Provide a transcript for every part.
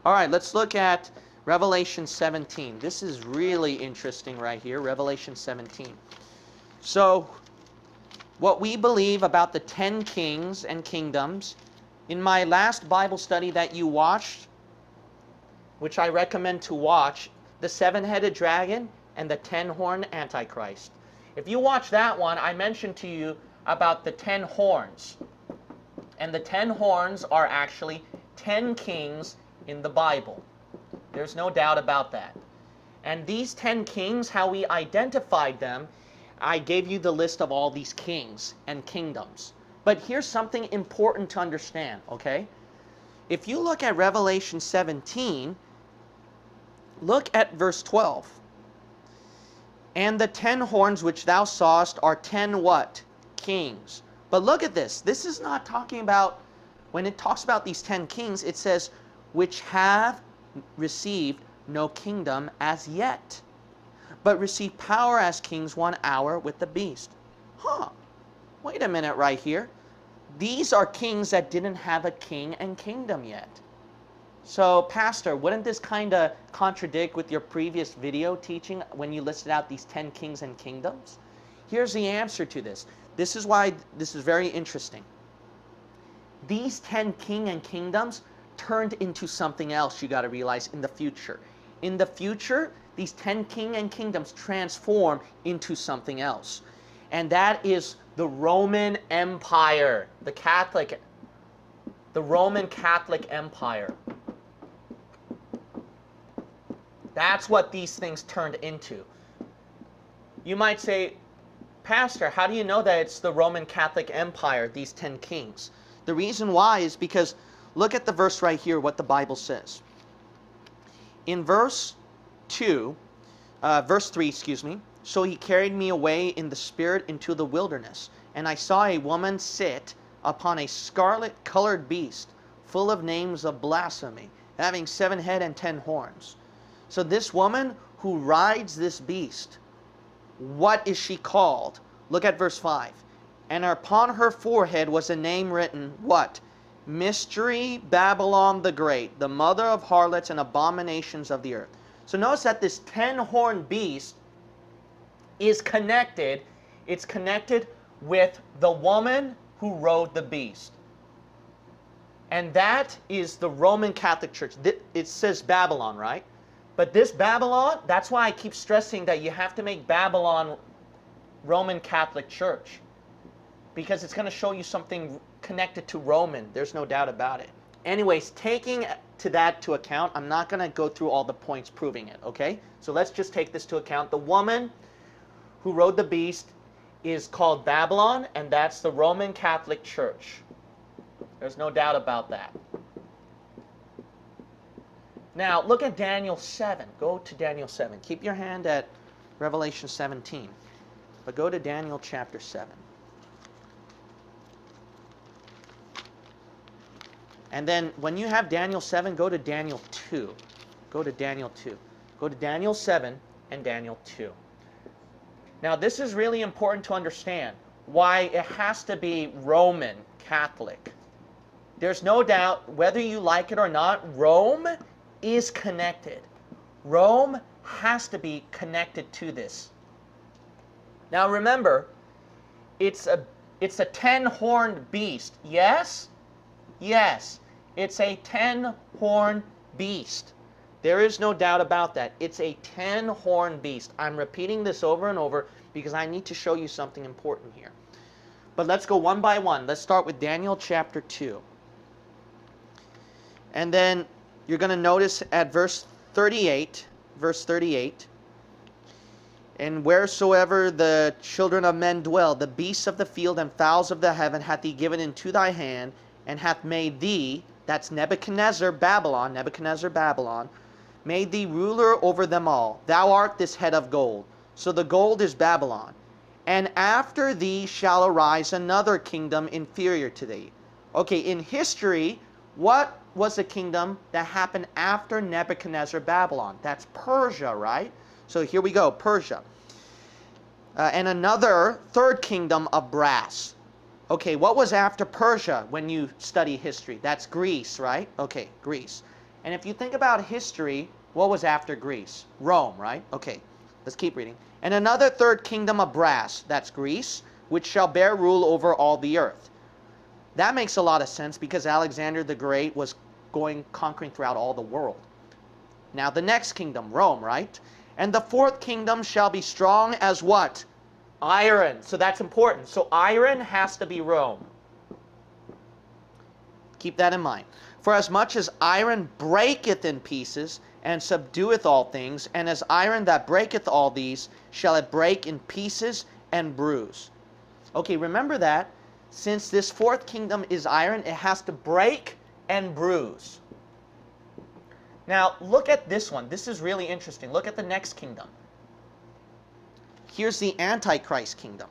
All right, let's look at Revelation 17. This is really interesting right here, Revelation 17. So, what we believe about the 10 kings and kingdoms, in my last Bible study that you watched, which I recommend to watch, the 7-headed dragon and the 10-horned Antichrist. If you watch that one, I mentioned to you about the 10 horns. And the 10 horns are actually 10 kings in the Bible. There's no doubt about that. And these 10 kings, how we identified them, I gave you the list of all these kings and kingdoms. But here's something important to understand, okay? If you look at Revelation 17, look at verse 12. And the 10 horns which thou sawest are 10 what? Kings. But look at this. This is not talking about, when it talks about these 10 kings, it says, which have received no kingdom as yet, but receive power as kings 1 hour with the beast. Wait a minute right here. These are kings that didn't have a king and kingdom yet. So, Pastor, wouldn't this kind of contradict with your previous video teaching when you listed out these 10 kings and kingdoms? Here's the answer to this. This is why this is very interesting. These 10 king and kingdoms turned into something else, you got to realize, in the future. In the future, these 10 king and kingdoms transform into something else. And that is the Roman Empire, the Roman Catholic Empire. That's what these things turned into. You might say, Pastor, how do you know that it's the Roman Catholic Empire, these 10 kings? The reason why is because, look at the verse right here, what the Bible says. In verse 3, so he carried me away in the spirit into the wilderness, and I saw a woman sit upon a scarlet-colored beast, full of names of blasphemy, having 7 heads and 10 horns. So this woman who rides this beast, what is she called? Look at verse 5. And upon her forehead was a name written, what? Mystery Babylon the Great, the mother of harlots and abominations of the earth. So notice that this 10-horned beast is connected. It's connected with the woman who rode the beast. And that is the Roman Catholic Church. It says Babylon, right? But this Babylon, that's why I keep stressing that you have to make Babylon Roman Catholic Church. Because it's going to show you something connected to Roman. There's no doubt about it. Anyways, taking that to account, I'm not going to go through all the points proving it, okay? So let's just take this to account. The woman who rode the beast is called Babylon, and that's the Roman Catholic Church. There's no doubt about that. Now, look at Daniel 7. Go to Daniel 7. Keep your hand at Revelation 17. But go to Daniel chapter 7. And then when you have Daniel 7, go to Daniel 2. Go to Daniel 2. Go to Daniel 7 and Daniel 2. Now, this is really important to understand why it has to be Roman Catholic. There's no doubt, whether you like it or not, Rome is connected. Rome has to be connected to this. Now remember, it's a 10-horned beast. Yes? Yes. It's a 10-horned beast. There is no doubt about that. It's a 10-horned beast. I'm repeating this over and over because I need to show you something important here. But let's go one by one. Let's start with Daniel chapter 2. And then you're going to notice at verse 38, and wheresoever the children of men dwell, the beasts of the field and fowls of the heaven hath he given into thy hand, and hath made thee, that's Nebuchadnezzar, Babylon, made thee ruler over them all. Thou art this head of gold. So the gold is Babylon. And after thee shall arise another kingdom inferior to thee. Okay, in history, what was the kingdom that happened after Nebuchadnezzar, Babylon? That's Persia, right? So here we go, Persia. And another third kingdom of brass. Okay, what was after Persia when you study history? That's Greece, right? Okay, Greece. And if you think about history, what was after Greece? Rome, right? Okay, let's keep reading. And another third kingdom of brass, that's Greece, which shall bear rule over all the earth. That makes a lot of sense because Alexander the Great was conquering throughout all the world. Now the next kingdom, Rome, right? And the fourth kingdom shall be strong as what? Iron. So that's important. So iron has to be Rome. Keep that in mind. For as much as iron breaketh in pieces, and subdueth all things, and as iron that breaketh all these, shall it break in pieces and bruise. Okay, remember that. Since this fourth kingdom is iron, it has to break and bruise. Now, look at this one. This is really interesting. Look at the next kingdom. Here's the Antichrist kingdom.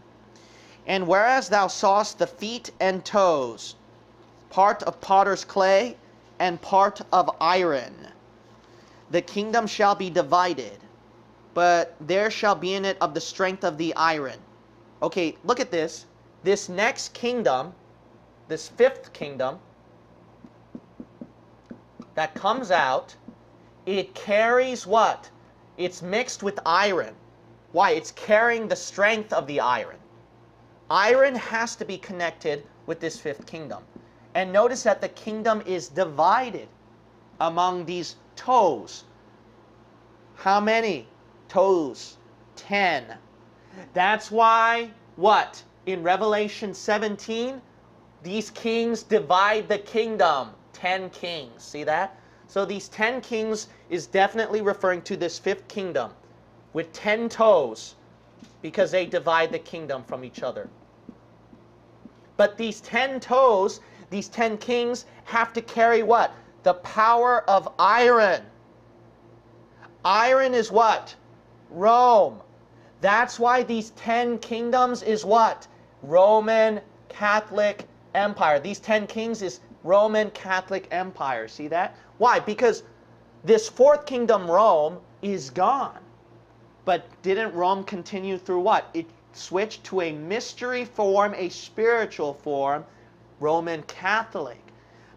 And whereas thou sawest the feet and toes, part of potter's clay and part of iron, the kingdom shall be divided, but there shall be in it of the strength of the iron. Okay, look at this. This next kingdom, this fifth kingdom, that comes out, it carries what? It's mixed with iron. Why? It's carrying the strength of the iron. Iron has to be connected with this fifth kingdom. And notice that the kingdom is divided among these toes. How many toes? 10. That's why, what? In Revelation 17, these kings divide the kingdom. 10 kings. See that? So these 10 kings is definitely referring to this fifth kingdom with 10 toes because they divide the kingdom from each other. But these 10 toes, these 10 kings have to carry what? The power of iron. Iron is what? Rome. That's why these 10 kingdoms is what? Roman Catholic Empire. These 10 kings is Roman Catholic Empire. See that? Why? Because this fourth kingdom, Rome, is gone. But didn't Rome continue through what? It switched to a mystery form, a spiritual form, Roman Catholic.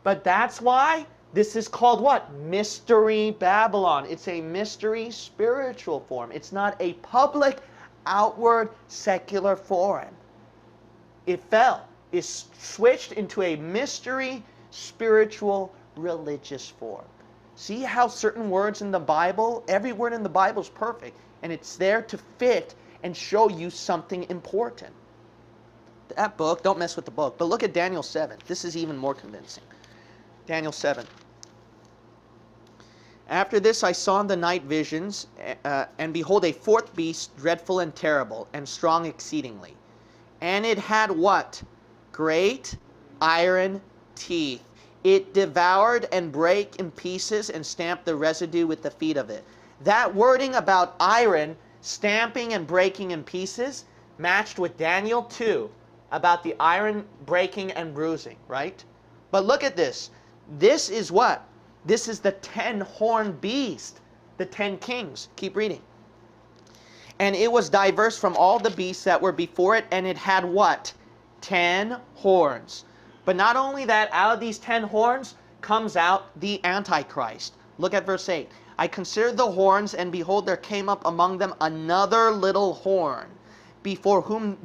But that's why this is called what? Mystery Babylon. It's a mystery spiritual form. It's not a public, outward, secular form. It fell. It switched into a mystery, spiritual, religious form. See how certain words in the Bible, every word in the Bible is perfect, and it's there to fit and show you something important. That book, don't mess with the book, but look at Daniel 7. This is even more convincing. Daniel 7. After this I saw in the night visions, and behold, a fourth beast, dreadful and terrible, and strong exceedingly. And it had what? Great iron teeth. It devoured and brake in pieces and stamped the residue with the feet of it. That wording about iron stamping and breaking in pieces matched with Daniel 2 about the iron breaking and bruising, right? But look at this. This is what? This is the 10-horned beast, the 10 kings. Keep reading. And it was diverse from all the beasts that were before it, and it had what? 10 horns. But not only that, out of these 10 horns comes out the Antichrist. Look at verse 8. I considered the horns, and behold, there came up among them another little horn, before whom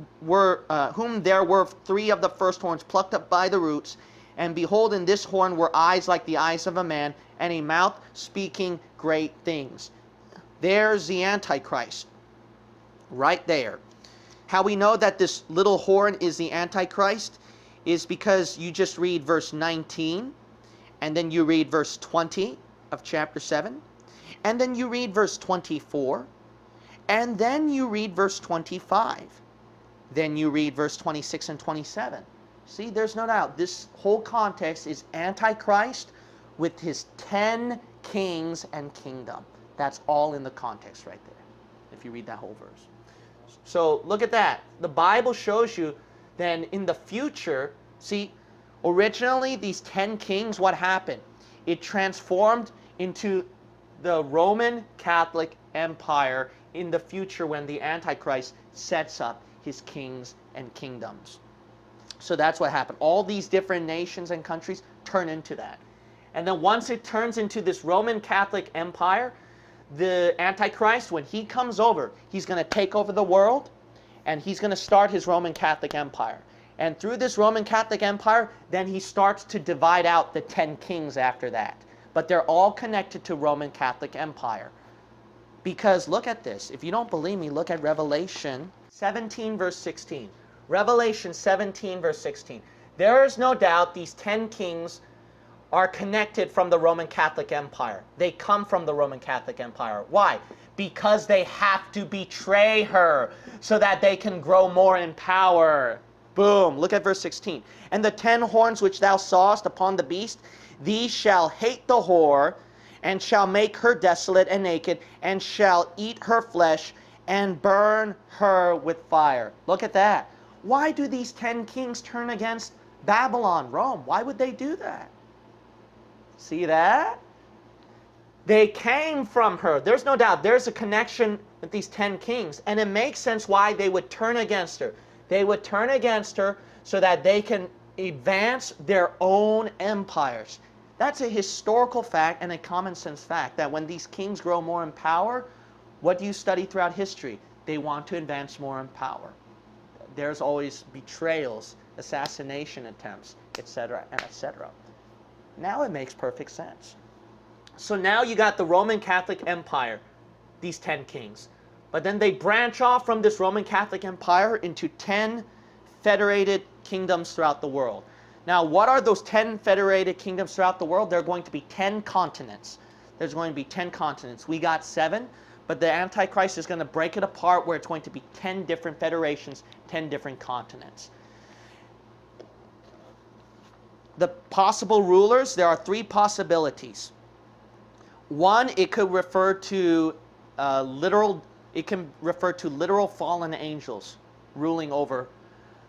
there were 3 of the first horns plucked up by the roots. And behold, in this horn were eyes like the eyes of a man, and a mouth speaking great things. There's the Antichrist, right there. How we know that this little horn is the Antichrist is because you just read verse 19, and then you read verse 20 of chapter 7, and then you read verse 24, and then you read verse 25. Then you read verse 26 and 27. See, there's no doubt. This whole context is Antichrist with his 10 kings and kingdom. That's all in the context right there, if you read that whole verse. So look at that. The Bible shows you then in the future, see, originally these 10 kings, what happened? It transformed into the Roman Catholic Empire in the future when the Antichrist sets up his kings and kingdoms. So that's what happened. All these different nations and countries turn into that. And then once it turns into this Roman Catholic Empire, the Antichrist, when he comes over, he's going to take over the world, and he's going to start his Roman Catholic Empire. And through this Roman Catholic Empire, then he starts to divide out the 10 kings after that. But they're all connected to Roman Catholic Empire. Because look at this. If you don't believe me, look at Revelation 17 verse 16. Revelation 17 verse 16. There is no doubt these 10 kings are connected from the Roman Catholic Empire. They come from the Roman Catholic Empire. Why? Because they have to betray her so that they can grow more in power. Boom. Look at verse 16. And the 10 horns which thou sawest upon the beast, these shall hate the whore, and shall make her desolate and naked, and shall eat her flesh, and burn her with fire. Look at that. Why do these 10 kings turn against Babylon, Rome? Why would they do that? See that? They came from her. There's no doubt. There's a connection with these 10 kings. And it makes sense why they would turn against her. They would turn against her so that they can advance their own empires. That's a historical fact and a common sense fact that when these kings grow more in power, what do you study throughout history? They want to advance more in power. There's always betrayals, assassination attempts, etc. and etc. Now it makes perfect sense. So now you got the Roman Catholic Empire, these 10 kings. But then they branch off from this Roman Catholic Empire into 10 federated kingdoms throughout the world. Now, what are those 10 federated kingdoms throughout the world? There are going to be 10 continents. There's going to be 10 continents. We got 7, but the Antichrist is going to break it apart where it's going to be 10 different federations, 10 different continents. The possible rulers, there are 3 possibilities. One, it could refer to literal fallen angels ruling over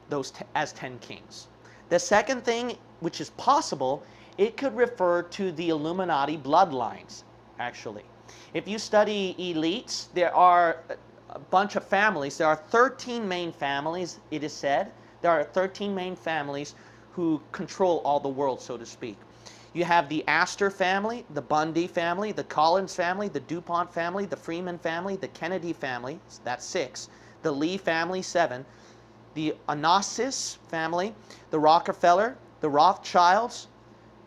those as 10 kings. The second thing, which is possible, it could refer to the Illuminati bloodlines, actually. If you study elites, there are a bunch of families. There are 13 main families, it is said. There are 13 main families who control all the world, so to speak. You have the Astor family, the Bundy family, the Collins family, the DuPont family, the Freeman family, the Kennedy family, that's 6. The Lee family, 7. The Onassis family, the Rockefeller, the Rothschilds,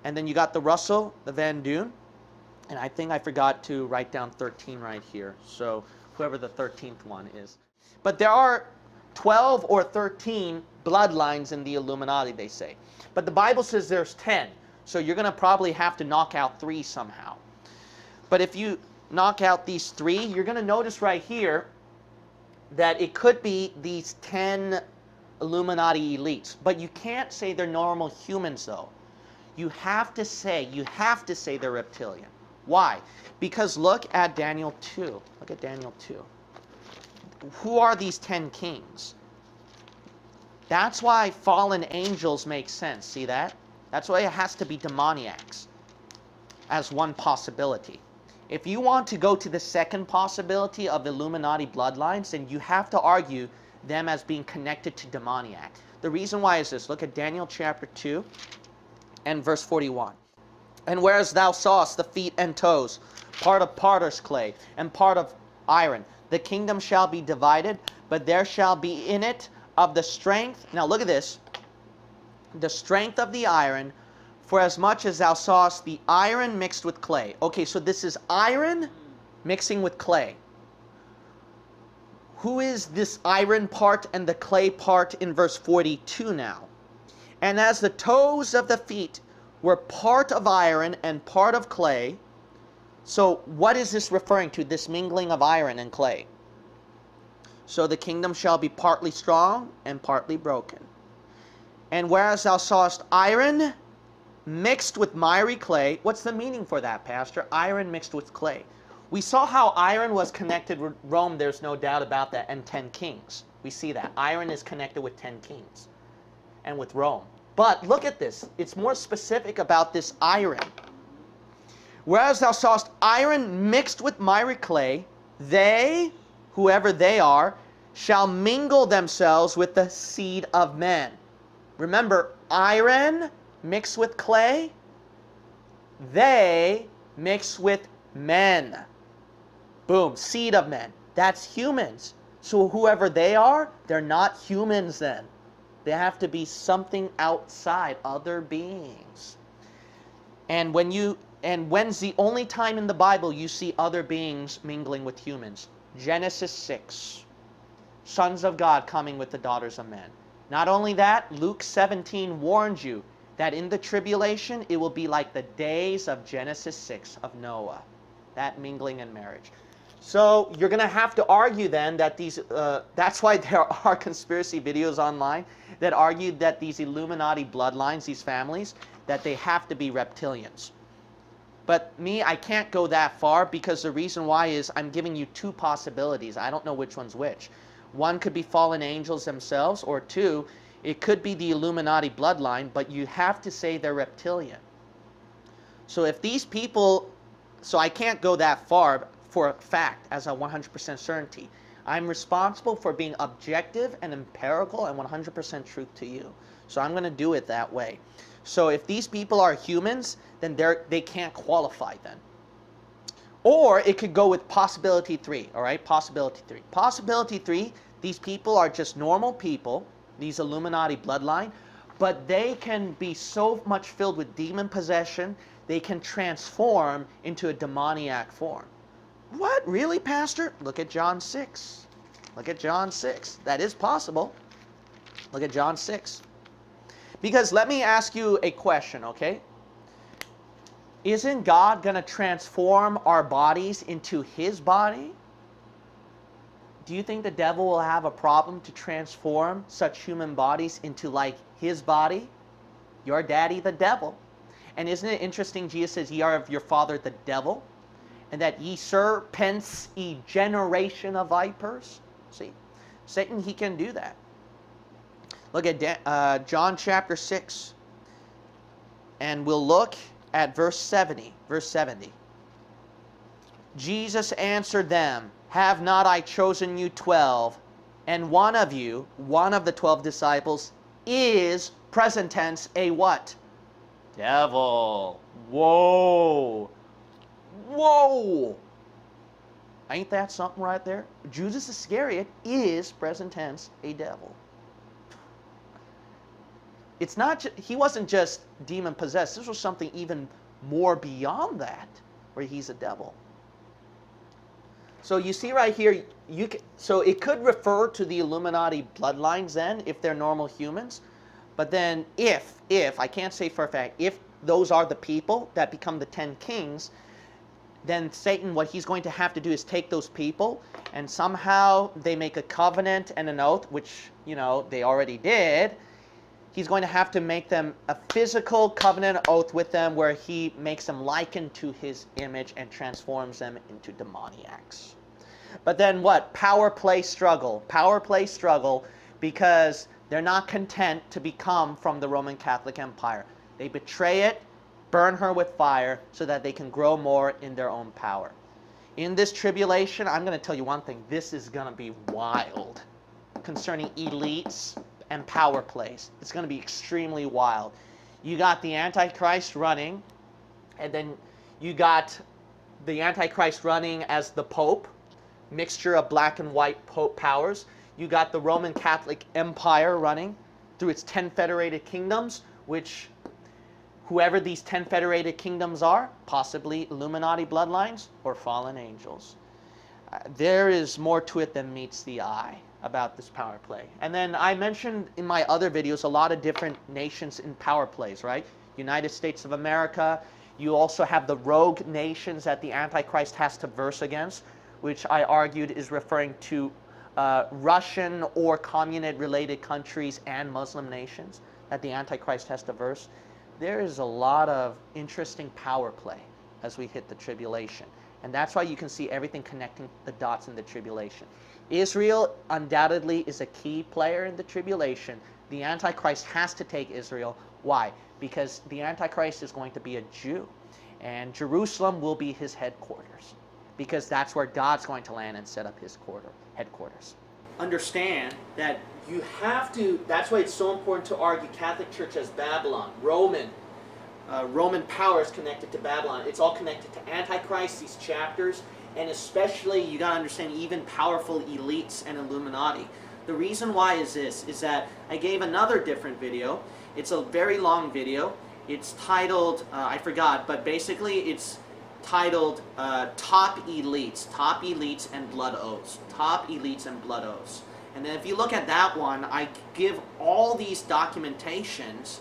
and then you got the Russell, the Van Duyn, and I think I forgot to write down 13 right here, so whoever the 13th one is. But there are 12 or 13 bloodlines in the Illuminati, they say. But the Bible says there's 10, so you're going to probably have to knock out 3 somehow. But if you knock out these 3, you're going to notice right here that it could be these 10 Illuminati elites. But you can't say they're normal humans, though. You have to say they're reptilian. Why? Because look at Daniel 2. Look at Daniel 2. Who are these 10 kings? That's why fallen angels make sense. See that? That's why it has to be demoniacs as one possibility. If you want to go to the second possibility of Illuminati bloodlines, then you have to argue them as being connected to demoniac. The reason why is this. Look at Daniel chapter 2 and verse 41. And whereas thou sawest the feet and toes, part of potter's clay and part of iron, the kingdom shall be divided, but there shall be in it of the strength. Now look at this. The strength of the iron, for as much as thou sawest the iron mixed with clay. Okay, so this is iron mixing with clay. Who is this iron part and the clay part in verse 42 now? And as the toes of the feet were part of iron and part of clay. So what is this referring to, this mingling of iron and clay? So the kingdom shall be partly strong and partly broken. And whereas thou sawest iron mixed with miry clay, what's the meaning for that, Pastor? Iron mixed with clay. We saw how iron was connected with Rome, there's no doubt about that, and 10 kings. We see that. Iron is connected with 10 kings and with Rome. But look at this. It's more specific about this iron. Whereas thou sawest iron mixed with miry clay, they, whoever they are, shall mingle themselves with the seed of men. Remember, iron mixed with clay, they mix with men. Boom, seed of men. That's humans. So whoever they are, they're not humans then. They have to be something outside, other beings. And when's the only time in the Bible you see other beings mingling with humans? Genesis 6. Sons of God coming with the daughters of men. Not only that, Luke 17 warns you that in the tribulation it will be like the days of Genesis 6 of Noah. That mingling and marriage. So you're going to have to argue then that these, that's why there are conspiracy videos online that argue that these Illuminati bloodlines, these families, that they have to be reptilians. But me, I can't go that far because the reason why is I'm giving you two possibilities. I don't know which one's which. One could be fallen angels themselves, or two, it could be the Illuminati bloodline, but you have to say they're reptilian. So if these people, so I can't go that far for a fact as a 100% certainty. I'm responsible for being objective and empirical and 100% truth to you. So I'm going to do it that way. So if these people are humans, then they can't qualify then. Or it could go with possibility 3, all right? Possibility 3. Possibility 3, these people are just normal people, these Illuminati bloodline, but they can be so much filled with demon possession, they can transform into a demoniac form. What? Really, Pastor? Look at John 6. Look at John 6. That is possible. Look at John 6. Because let me ask you a question, okay? Isn't God going to transform our bodies into His body? Do you think the devil will have a problem to transform such human bodies into like His body? Your daddy, the devil. And isn't it interesting, Jesus says, ye are of your father, the devil, and that ye serpents, ye generation of vipers? See, Satan, he can do that. Look at John chapter 6, and we'll look at verse 70. Verse 70. Jesus answered them, have not I chosen you 12, and one of you, one of the 12 disciples, is, present tense, a what? Devil. Whoa. Whoa. Ain't that something right there? Judas Iscariot is, present tense, a devil. It's not, he wasn't just demon possessed. This was something even more beyond that, where he's a devil. So you see right here, so it could refer to the Illuminati bloodlines then, if they're normal humans. But then if, I can't say for a fact, if those are the people that become the 10 kings, then Satan, what he's going to have to do is take those people, and somehow they make a covenant and an oath, which, you know, they already did. He's going to have to make them a physical covenant oath with them where he makes them liken to his image and transforms them into demoniacs. But then what? Power play struggle. Power play struggle because they're not content to become from the Roman Catholic Empire. They betray it, burn her with fire so that they can grow more in their own power. In this tribulation, I'm going to tell you one thing. This is going to be wild concerning elites and power plays. It's going to be extremely wild. You got the Antichrist running, and then you got the Antichrist running as the Pope, mixture of black and white Pope powers. You got the Roman Catholic Empire running through its 10 federated kingdoms, which whoever these 10 federated kingdoms are, possibly Illuminati bloodlines or fallen angels. There is more to it than meets the eye about this power play. And then I mentioned in my other videos a lot of different nations in power plays, right? United States of America. You also have the rogue nations that the Antichrist has to verse against, which I argued is referring to Russian or communist-related countries and Muslim nations that the Antichrist has to verse. There is a lot of interesting power play as we hit the tribulation. And that's why you can see everything connecting the dots in the tribulation. Israel undoubtedly is a key player in the tribulation. The Antichrist has to take Israel. Why? Because the Antichrist is going to be a Jew. And Jerusalem will be his headquarters. Because that's where God's going to land and set up his headquarters. Understand that you have to, that's why it's so important to argue Catholic Church as Babylon, Roman, Roman power is connected to Babylon. It's all connected to Antichrist, these chapters, and especially, you got to understand, even powerful elites and Illuminati. The reason why is this, is that I gave another different video. It's a very long video. It's titled, I forgot, but basically it's titled Top Elites and Blood Oaths. Top Elites and Blood Oaths. And then if you look at that one, I give all these documentations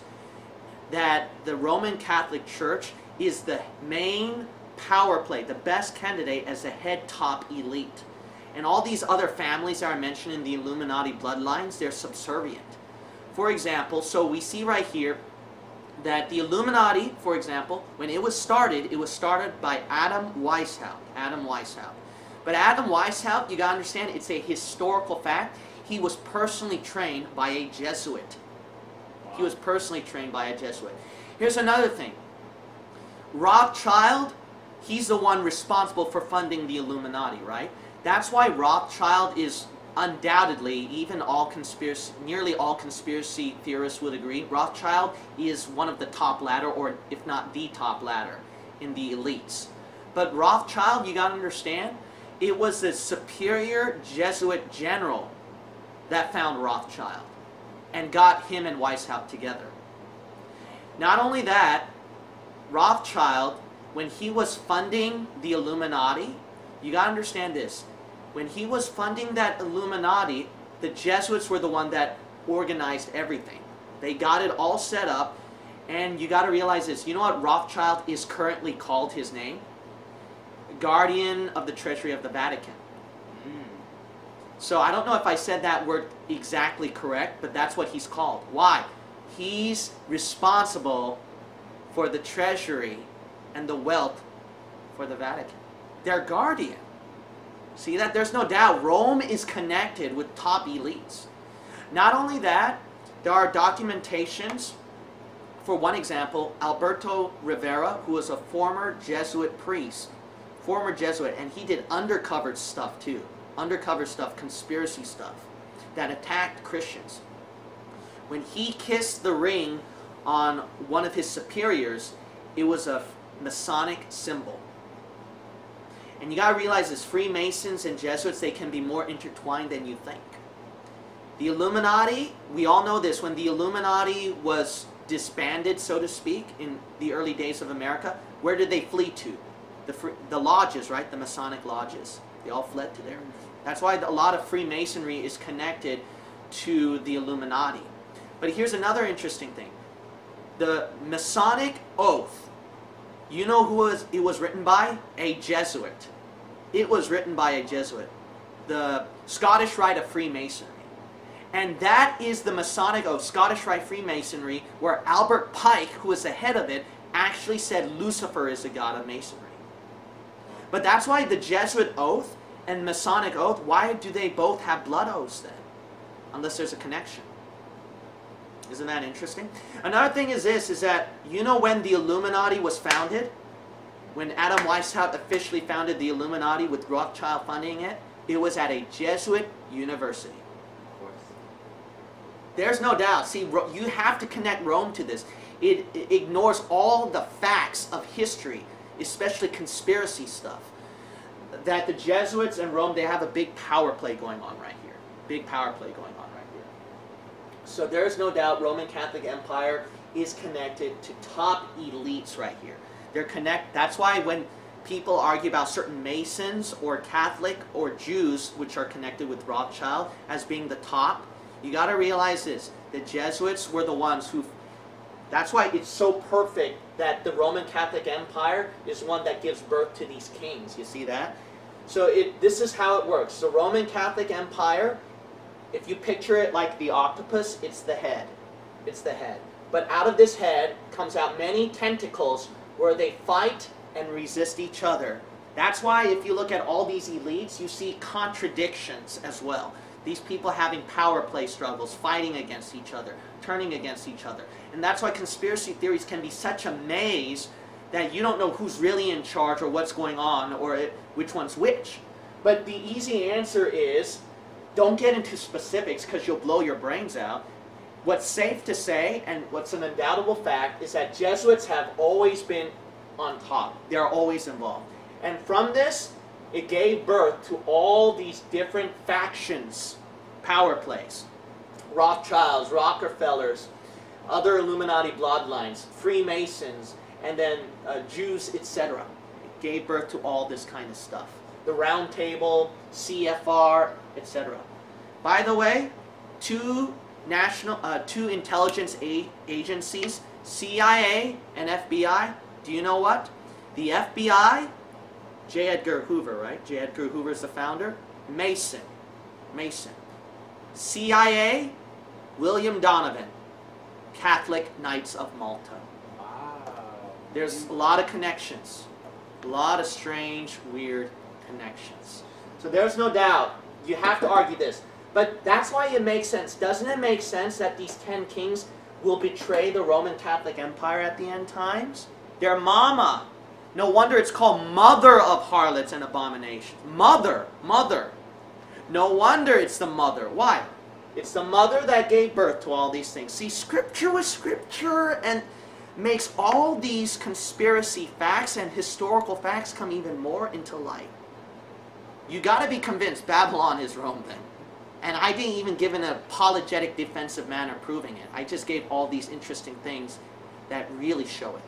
that the Roman Catholic Church is the main power play, the best candidate as the head top elite. And all these other families that are mentioned in the Illuminati bloodlines, they're subservient. For example, so we see right here that the Illuminati, for example, when it was started by Adam Weishaupt. Adam Weishaupt. But Adam Weishaupt, you gotta understand, it's a historical fact. He was personally trained by a Jesuit. He was personally trained by a Jesuit. Here's another thing. Rothschild, he's the one responsible for funding the Illuminati, right? That's why Rothschild is undoubtedly, even nearly all conspiracy theorists would agree, Rothschild is one of the top ladder, or if not the top ladder, in the elites. But Rothschild, you gotta understand, it was the superior Jesuit general that found Rothschild and got him and Weishaupt together. Not only that, Rothschild, when he was funding the Illuminati, you gotta understand this, when he was funding that Illuminati, the Jesuits were the one that organized everything. They got it all set up, and you gotta realize this, you know what Rothschild is currently called, his name? Guardian of the Treasury of the Vatican. So I don't know if I said that word exactly correct, but that's what he's called. Why? He's responsible for the treasury and the wealth for the Vatican. Their guardian. See that? There's no doubt Rome is connected with top elites. Not only that, there are documentations. For one example, Alberto Rivera, who was a former Jesuit priest, and he did undercover stuff too. Undercover stuff, conspiracy stuff, that attacked Christians. When he kissed the ring on one of his superiors, it was a Masonic symbol. And you gotta realize this, Freemasons and Jesuits, they can be more intertwined than you think. The Illuminati, we all know this, when the Illuminati was disbanded, so to speak, in the early days of America, where did they flee to? The lodges, right? The Masonic lodges. They all fled to there. That's why a lot of Freemasonry is connected to the Illuminati. But here's another interesting thing. The Masonic oath, you know who it was written by? A Jesuit. It was written by a Jesuit. The Scottish Rite of Freemasonry. And that is the Masonic oath, Scottish Rite Freemasonry, where Albert Pike, who was the head of it, actually said Lucifer is the god of Masonry. But that's why the Jesuit oath and Masonic oath, why do they both have blood oaths then? Unless there's a connection. Isn't that interesting? Another thing is this, is that, you know when the Illuminati was founded? When Adam Weishaupt officially founded the Illuminati with Rothschild funding it, it was at a Jesuit university. Of course. There's no doubt. See, you have to connect Rome to this. It ignores all the facts of history, especially conspiracy stuff. That the Jesuits and Rome, they have a big power play going on right here. Big power play going on right here. So there's no doubt Roman Catholic Empire is connected to top elites right here. That's why when people argue about certain Masons or Catholic or Jews, which are connected with Rothschild as being the top, you got to realize this. The Jesuits were the ones who... That's why it's so perfect that the Roman Catholic Empire is one that gives birth to these kings. You see that? So this is how it works. The Roman Catholic Empire, if you picture it like the octopus, it's the head. It's the head. But out of this head comes out many tentacles where they fight and resist each other. That's why if you look at all these elites, you see contradictions as well. These people having power play struggles, fighting against each other, turning against each other. And that's why conspiracy theories can be such a maze that you don't know who's really in charge or what's going on or which one's which. But the easy answer is, don't get into specifics because you'll blow your brains out. what's safe to say, and what's an undoubtable fact, is that Jesuits have always been on top. They're always involved. And from this, it gave birth to all these different factions, power plays. Rothschilds, Rockefellers, other Illuminati bloodlines, Freemasons, and then Jews, etc. It gave birth to all this kind of stuff. The Round Table, CFR, etc. By the way, two intelligence agencies, CIA and FBI. Do you know what? The FBI, J. Edgar Hoover, right? J. Edgar Hoover is the founder. Mason. CIA, William Donovan, Catholic Knights of Malta. Wow. There's a lot of connections. A lot of strange, weird connections. So there's no doubt. You have to argue this. But that's why it makes sense. Doesn't it make sense that these 10 kings will betray the Roman Catholic Empire at the end times? Their mama. No wonder it's called mother of harlots and abominations. Mother. No wonder it's the mother. Why? It's the mother that gave birth to all these things. See, Scripture was Scripture and makes all these conspiracy facts and historical facts come even more into light. You got to be convinced Babylon is Rome then. And I didn't even give an apologetic defensive manner proving it. I just gave all these interesting things that really show it.